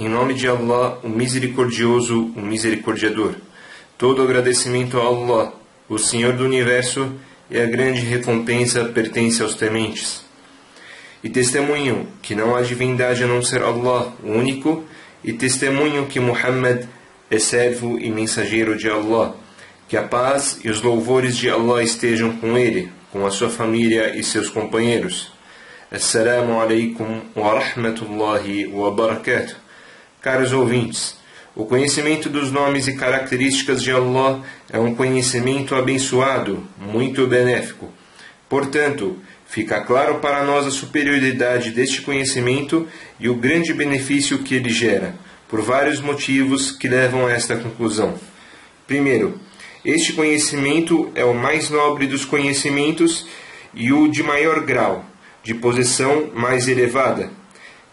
Em nome de Allah, o Misericordioso, o Misericordiador. Todo agradecimento a Allah, o Senhor do Universo, e a grande recompensa pertence aos tementes. E testemunho que não há divindade a não ser Allah, o único, e testemunho que Muhammad é servo e mensageiro de Allah. Que a paz e os louvores de Allah estejam com ele, com a sua família e seus companheiros. Assalamu alaikum wa rahmatullahi wa barakatuh. Caros ouvintes, o conhecimento dos nomes e características de Allah é um conhecimento abençoado, muito benéfico. Portanto, fica claro para nós a superioridade deste conhecimento e o grande benefício que ele gera, por vários motivos que levam a esta conclusão. Primeiro, este conhecimento é o mais nobre dos conhecimentos e o de maior grau, de posição mais elevada.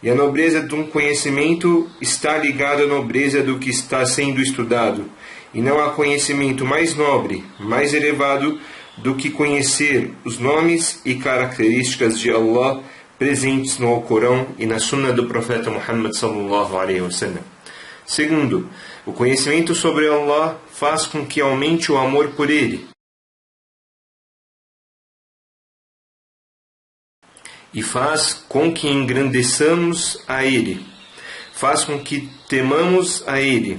E a nobreza de um conhecimento está ligada à nobreza do que está sendo estudado, e não há conhecimento mais nobre, mais elevado do que conhecer os nomes e características de Allah presentes no Alcorão e na Sunna do profeta Muhammad sallallahu alaihi wasallam. Segundo, o conhecimento sobre Allah faz com que aumente o amor por Ele. E faz com que engrandeçamos a Ele, faz com que temamos a Ele,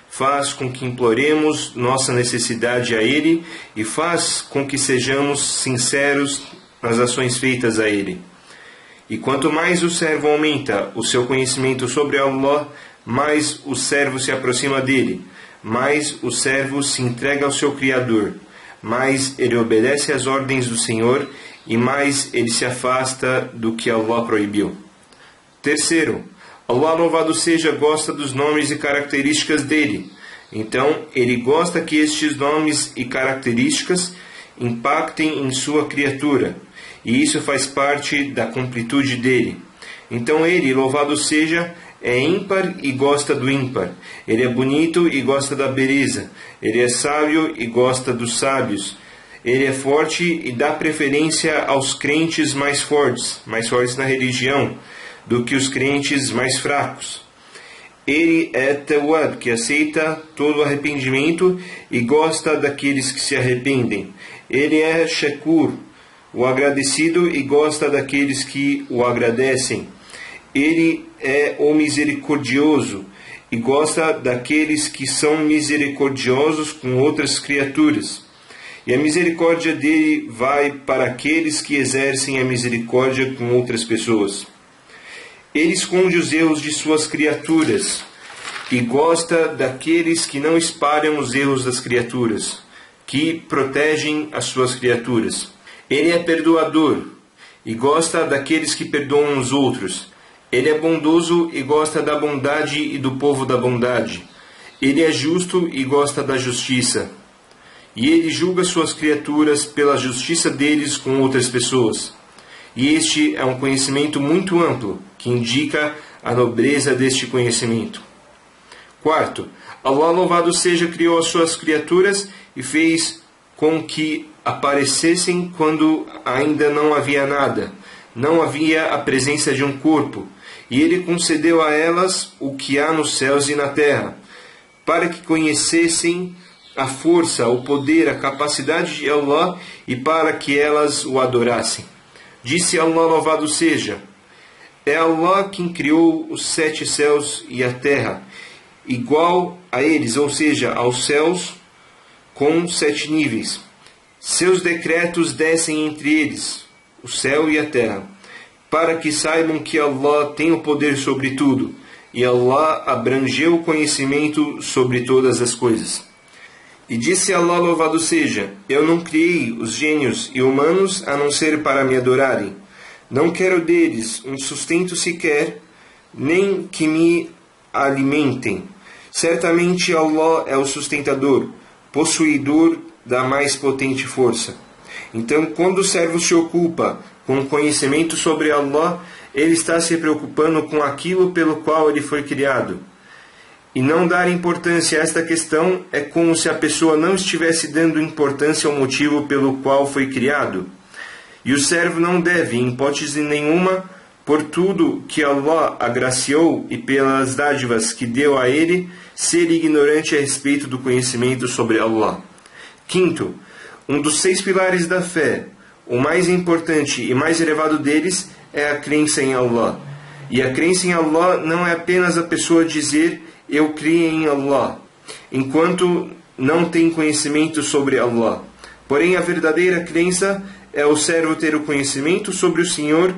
faz com que imploremos nossa necessidade a Ele e faz com que sejamos sinceros nas ações feitas a Ele. E quanto mais o servo aumenta o seu conhecimento sobre Allah, mais o servo se aproxima dele, mais o servo se entrega ao seu Criador, mais ele obedece às ordens do Senhor e mais ele se afasta do que Allah proibiu. Terceiro, Allah louvado seja gosta dos nomes e características dele. Então, ele gosta que estes nomes e características impactem em sua criatura, e isso faz parte da completude dele. Então ele, louvado seja, é ímpar e gosta do ímpar. Ele é bonito e gosta da beleza. Ele é sábio e gosta dos sábios. Ele é forte e dá preferência aos crentes mais fortes na religião, do que os crentes mais fracos. Ele é Tawwab, que aceita todo arrependimento e gosta daqueles que se arrependem. Ele é Shakur, o agradecido, e gosta daqueles que o agradecem. Ele é o misericordioso e gosta daqueles que são misericordiosos com outras criaturas. E a misericórdia dele vai para aqueles que exercem a misericórdia com outras pessoas. Ele esconde os erros de suas criaturas e gosta daqueles que não espalham os erros das criaturas, que protegem as suas criaturas. Ele é perdoador e gosta daqueles que perdoam os outros. Ele é bondoso e gosta da bondade e do povo da bondade. Ele é justo e gosta da justiça. E ele julga suas criaturas pela justiça deles com outras pessoas. E este é um conhecimento muito amplo, que indica a nobreza deste conhecimento. Quarto, Allah louvado seja criou as suas criaturas e fez com que aparecessem quando ainda não havia nada, não havia a presença de um corpo, e Ele concedeu a elas o que há nos céus e na terra, para que conhecessem a força, o poder, a capacidade de Allah e para que elas o adorassem. Disse Allah louvado seja, é Allah quem criou os 7 céus e a terra, igual a eles, ou seja, aos céus com 7 níveis. Seus decretos descem entre eles, o céu e a terra, para que saibam que Allah tem o poder sobre tudo, e Allah abrangeu o conhecimento sobre todas as coisas. E disse Allah louvado seja, eu não criei os gênios e humanos a não ser para me adorarem. Não quero deles um sustento sequer, nem que me alimentem. Certamente Allah é o sustentador, possuidor da mais potente força. Então, quando o servo se ocupa com o conhecimento sobre Allah, ele está se preocupando com aquilo pelo qual ele foi criado. E não dar importância a esta questão é como se a pessoa não estivesse dando importância ao motivo pelo qual foi criado. E o servo não deve, em hipótese nenhuma, por tudo que Allah agraciou e pelas dádivas que deu a ele, ser ignorante a respeito do conhecimento sobre Allah. Quinto, um dos 6 pilares da fé, o mais importante e mais elevado deles, é a crença em Allah. E a crença em Allah não é apenas a pessoa dizer eu creio em Allah, enquanto não tem conhecimento sobre Allah. Porém, a verdadeira crença é o servo ter o conhecimento sobre o Senhor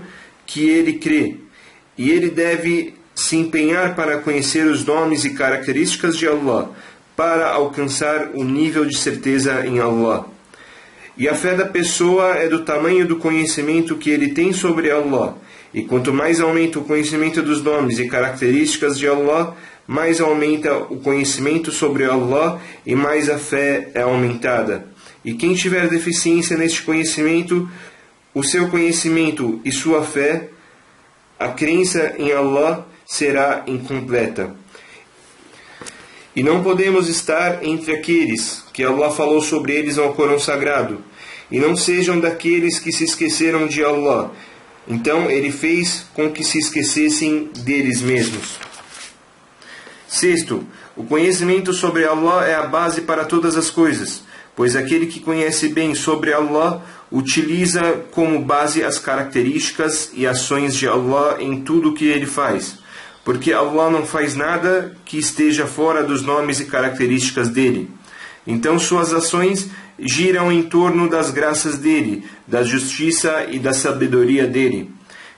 que ele crê, e ele deve se empenhar para conhecer os nomes e características de Allah, para alcançar o nível de certeza em Allah. E a fé da pessoa é do tamanho do conhecimento que ele tem sobre Allah, e quanto mais aumenta o conhecimento dos nomes e características de Allah, mais aumenta o conhecimento sobre Allah e mais a fé é aumentada. E quem tiver deficiência neste conhecimento, o seu conhecimento e sua fé, a crença em Allah, será incompleta. E não podemos estar entre aqueles que Allah falou sobre eles no Corão Sagrado, e não sejam daqueles que se esqueceram de Allah. Então ele fez com que se esquecessem deles mesmos. Sexto, o conhecimento sobre Allah é a base para todas as coisas, pois aquele que conhece bem sobre Allah utiliza como base as características e ações de Allah em tudo o que ele faz, porque Allah não faz nada que esteja fora dos nomes e características dele. Então suas ações giram em torno das graças dele, da justiça e da sabedoria dele.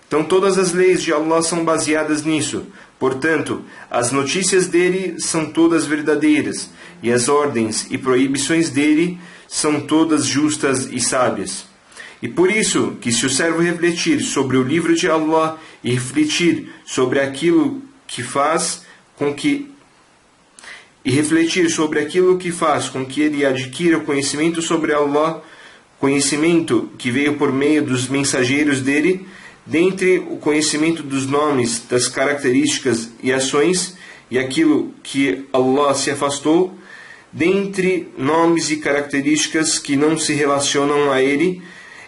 Então todas as leis de Allah são baseadas nisso. Portanto, as notícias dele são todas verdadeiras, e as ordens e proibições dele são todas justas e sábias. E por isso que se o servo refletir sobre o livro de Allah e refletir sobre aquilo que faz com que ele adquira o conhecimento sobre Allah, conhecimento que veio por meio dos mensageiros dele, dentre o conhecimento dos nomes, das características e ações, e aquilo que Allah se afastou, dentre nomes e características que não se relacionam a ele,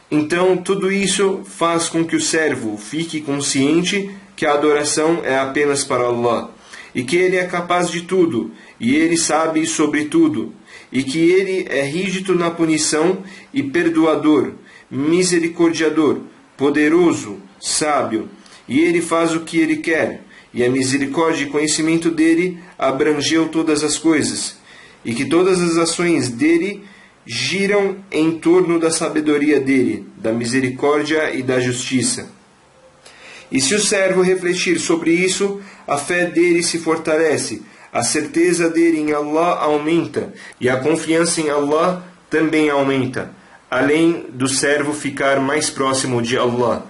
então tudo isso faz com que o servo fique consciente que a adoração é apenas para Allah, e que ele é capaz de tudo, e ele sabe sobre tudo, e que ele é rígido na punição e perdoador, misericordiador, poderoso, sábio, e ele faz o que ele quer, e a misericórdia e conhecimento dele abrangeu todas as coisas, e que todas as ações dele giram em torno da sabedoria dele, da misericórdia e da justiça. E se o servo refletir sobre isso, a fé dele se fortalece, a certeza dele em Allah aumenta, e a confiança em Allah também aumenta, além do servo ficar mais próximo de Allah.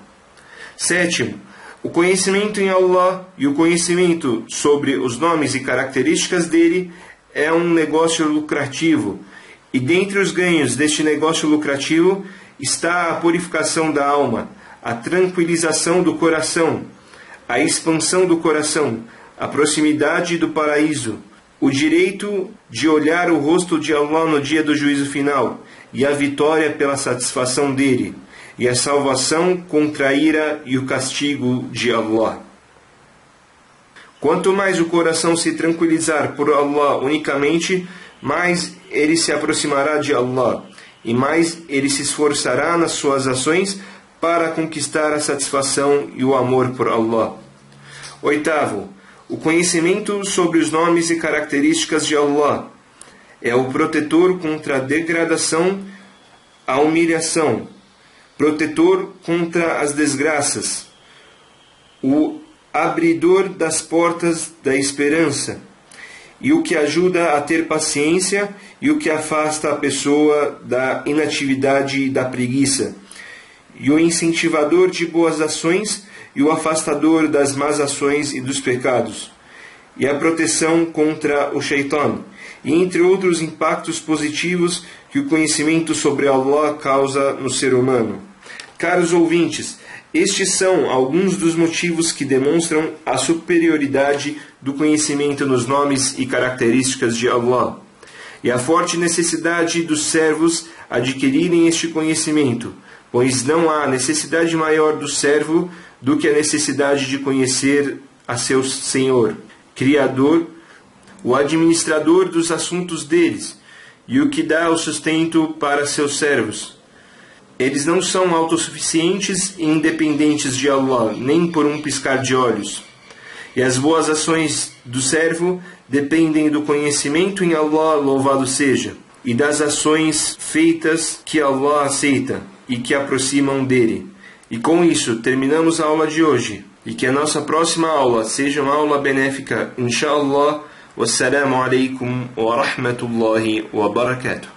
Sétimo, o conhecimento em Allah e o conhecimento sobre os nomes e características dele é um negócio lucrativo, e dentre os ganhos deste negócio lucrativo está a purificação da alma, a tranquilização do coração, a expansão do coração, a proximidade do paraíso, o direito de olhar o rosto de Allah no dia do juízo final, e a vitória pela satisfação dele, e a salvação contra a ira e o castigo de Allah. Quanto mais o coração se tranquilizar por Allah unicamente, mais ele se aproximará de Allah, e mais ele se esforçará nas suas ações para conquistar a satisfação e o amor por Allah. Oitavo, o conhecimento sobre os nomes e características de Allah é o protetor contra a degradação, a humilhação, protetor contra as desgraças, o abridor das portas da esperança, e o que ajuda a ter paciência e o que afasta a pessoa da inatividade e da preguiça, e o incentivador de boas ações e o afastador das más ações e dos pecados, e a proteção contra o Shaitan, e entre outros impactos positivos que o conhecimento sobre Allah causa no ser humano. Caros ouvintes, estes são alguns dos motivos que demonstram a superioridade do conhecimento nos nomes e características de Allah, e a forte necessidade dos servos adquirirem este conhecimento, pois não há necessidade maior do servo do que a necessidade de conhecer a seu Senhor, Criador, o administrador dos assuntos deles e o que dá o sustento para seus servos. Eles não são autossuficientes e independentes de Allah, nem por um piscar de olhos. E as boas ações do servo dependem do conhecimento em Allah, louvado seja, e das ações feitas que Allah aceita e que aproximam dele. E com isso terminamos a aula de hoje. E que a nossa próxima aula seja uma aula benéfica, inshallah. Wassalamu alaikum wa rahmatullahi wa barakatuh.